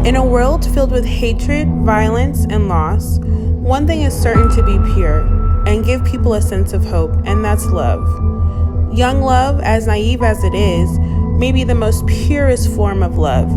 In a world filled with hatred, violence, and loss, one thing is certain to be pure and give people a sense of hope, and that's love. Young love, as naive as it is, may be the most purest form of love.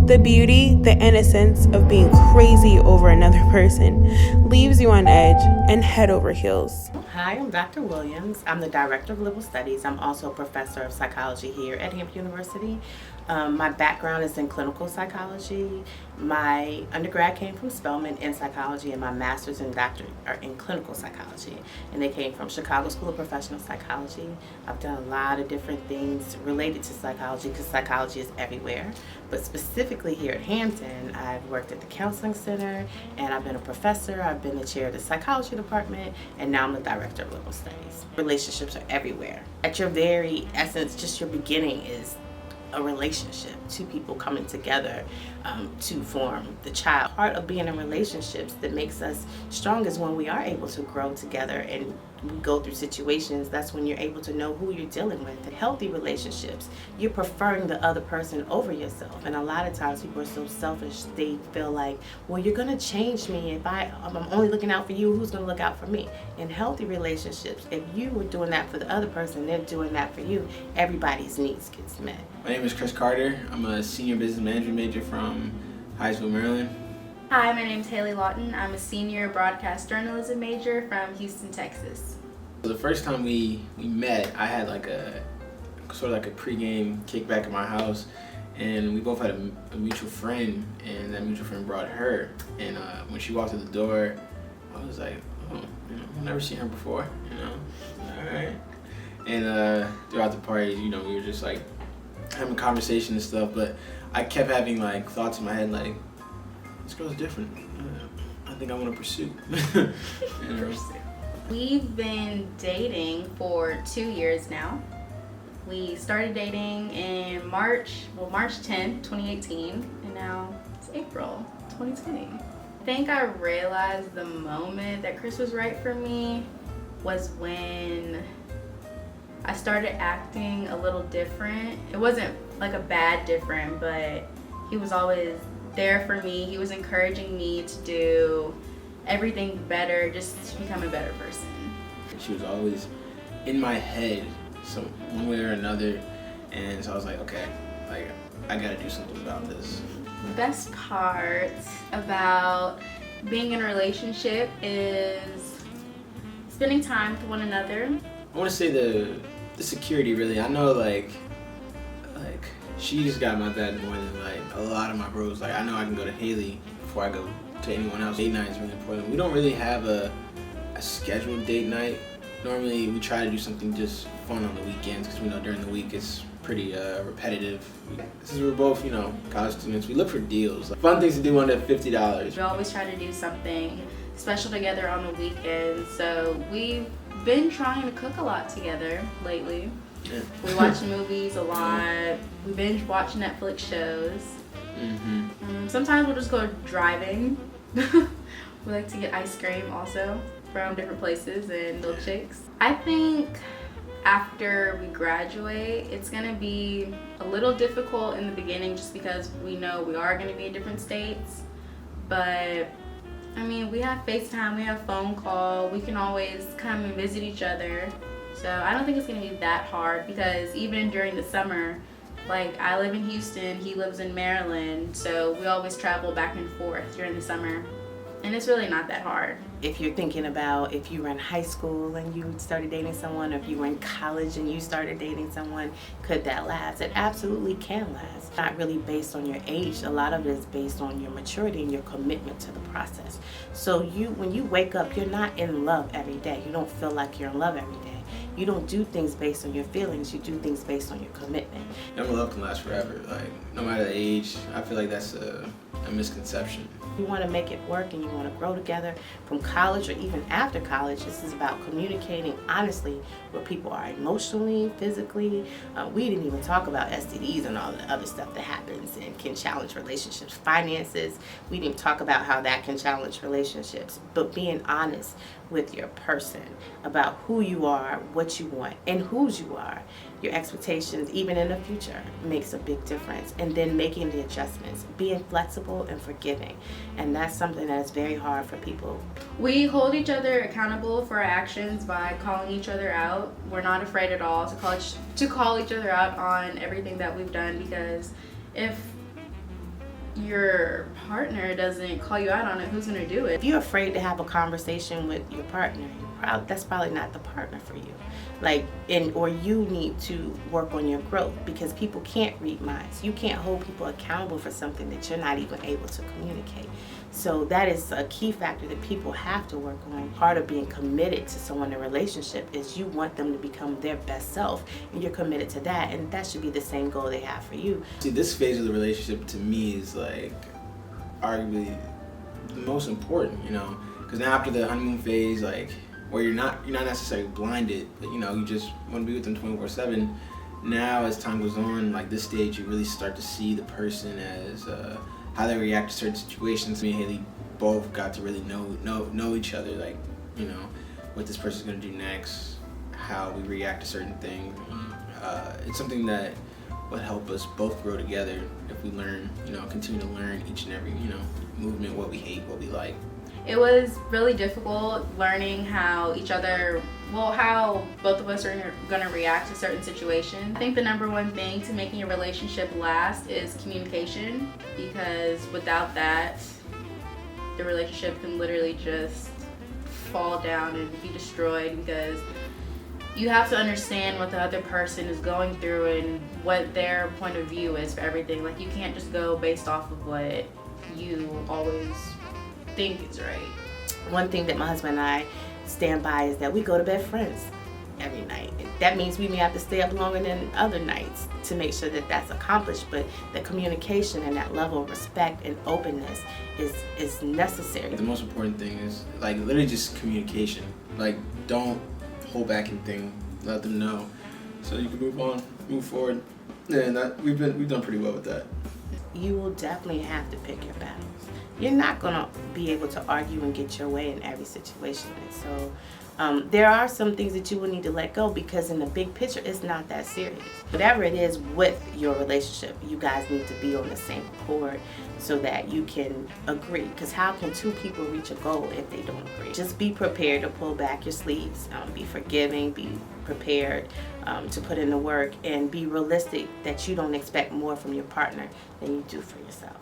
The beauty, the innocence of being crazy over another person leaves you on edge and head over heels. Hi, I'm Dr. Williams. I'm the Director of Liberal Studies. I'm also a professor of psychology here at Hampton University. My background is in clinical psychology. My undergrad came from Spelman in psychology, and my master's and doctorate are in clinical psychology. And they came from Chicago School of Professional Psychology. I've done a lot of different things related to psychology because psychology is everywhere. But specifically here at Hampton, I've worked at the Counseling Center, and I've been a professor. I've been the chair of the psychology department, and now I'm the Director of Liberal Studies. Relationships are everywhere. At your very essence, just your beginning is a relationship, two people coming together to form the child. Part of being in relationships that makes us strong is when we are able to grow together and we go through situations. That's when you're able to know who you're dealing with. In healthy relationships, you're preferring the other person over yourself. And a lot of times people are so selfish, they feel like, well, you're gonna change me. If I'm only looking out for you, who's gonna look out for me? In healthy relationships, if you were doing that for the other person, they're doing that for you, everybody's needs gets met. My name is Chris Carter. I'm a senior business management major from Hyattsville, Maryland. Hi, my name is Hayley Lawton. I'm a senior broadcast journalism major from Houston, Texas. So the first time we met, I had like a sort of like a pregame kickback at my house, and we both had a mutual friend, and that mutual friend brought her. And when she walked through the door, I was like, oh, I've never seen her before, all right. And throughout the party, we were just like having conversation and stuff, but I kept having like thoughts in my head like, this girl's different. I think I want to pursue. We've been dating for 2 years now. We started dating in March 10th, 2018, and now it's April 2020. I think I realized the moment that Chris was right for me was when I started acting a little different. It wasn't like a bad different, but he was always there for me. He was encouraging me to do everything better, just to become a better person. She was always in my head, one way or another, and so I was like, okay, like I gotta do something about this. The best part about being in a relationship is spending time with one another. I want to say the security, really. I know like she just got my back more than like a lot of my bros. Like I know I can go to Hayley before I go to anyone else. Date night is really important. We don't really have a scheduled date night. Normally we try to do something just fun on the weekends because we know during the week it's pretty repetitive. Since we're both, college students, we look for deals. Like, fun things to do under $50. We always try to do something special together on the weekends. So we've been trying to cook a lot together lately. Yeah. We watch movies a lot. We binge watch Netflix shows. Sometimes we'll just go driving. We like to get ice cream also from different places and milkshakes. I think after we graduate, it's gonna be a little difficult in the beginning just because we know we are gonna be in different states. But I mean, we have FaceTime, we have phone call, we can always come and visit each other. So I don't think it's gonna be that hard because even during the summer, like I live in Houston, he lives in Maryland, so we always travel back and forth during the summer. And it's really not that hard. If you're thinking about if you were in high school and you started dating someone, or if you were in college and you started dating someone, could that last? It absolutely can last. It's not really based on your age. A lot of it is based on your maturity and your commitment to the process. So when you wake up, you're not in love every day. You don't feel like you're in love every day. You don't do things based on your feelings. You do things based on your commitment. Young love can last forever. Like no matter the age, I feel like that's a misconception. You want to make it work and you want to grow together from college or even after college. This is about communicating honestly where people are emotionally, physically. We didn't even talk about STDs and all the other stuff that happens and can challenge relationships. Finances, we didn't even talk about how that can challenge relationships. But being honest with your person about who you are, what you want, and whose you are. your expectations, even in the future, makes a big difference. And then making the adjustments, being flexible and forgiving. And that's something that is very hard for people. We hold each other accountable for our actions by calling each other out. We're not afraid at all to call each other out on everything that we've done, because if your partner doesn't call you out on it, who's going to do it? If you're afraid to have a conversation with your partner, that's probably not the partner for you. Or you need to work on your growth, because people can't read minds. You can't hold people accountable for something that you're not even able to communicate. So that is a key factor that people have to work on. Part of being committed to someone in a relationship is you want them to become their best self, and you're committed to that, and that should be the same goal they have for you. See, this phase of the relationship to me is arguably the most important, because now after the honeymoon phase, where you're not necessarily blinded, but you just want to be with them 24/7. Now as time goes on, this stage, you really start to see the person as how they react to certain situations. Me and Hayley both got to really know each other, what this person's gonna do next, how we react to certain things. It's something that would help us both grow together if we learn, continue to learn each and every, movement, what we hate, what we like. It was really difficult learning how both of us are going to react to certain situations. I think the number one thing to making a relationship last is communication, because without that, the relationship can literally just fall down and be destroyed, because you have to understand what the other person is going through and what their point of view is for everything. You can't just go based off of what you always think is right. One thing that my husband and I stand by is that we go to bed friends every night. That means we may have to stay up longer than other nights to make sure that that's accomplished, but the communication and that level of respect and openness is necessary. The most important thing is literally just communication. Don't hold back anything. Let them know so you can move on, move forward. Yeah, and we've done pretty well with that. You will definitely have to pick your battles. You're not going to be able to argue and get your way in every situation. And so there are some things that you will need to let go, because in the big picture, it's not that serious. Whatever it is with your relationship, you guys need to be on the same accord so that you can agree. Because how can two people reach a goal if they don't agree? Just be prepared to pull back your sleeves, be forgiving, be prepared to put in the work, and be realistic that you don't expect more from your partner than you do for yourself.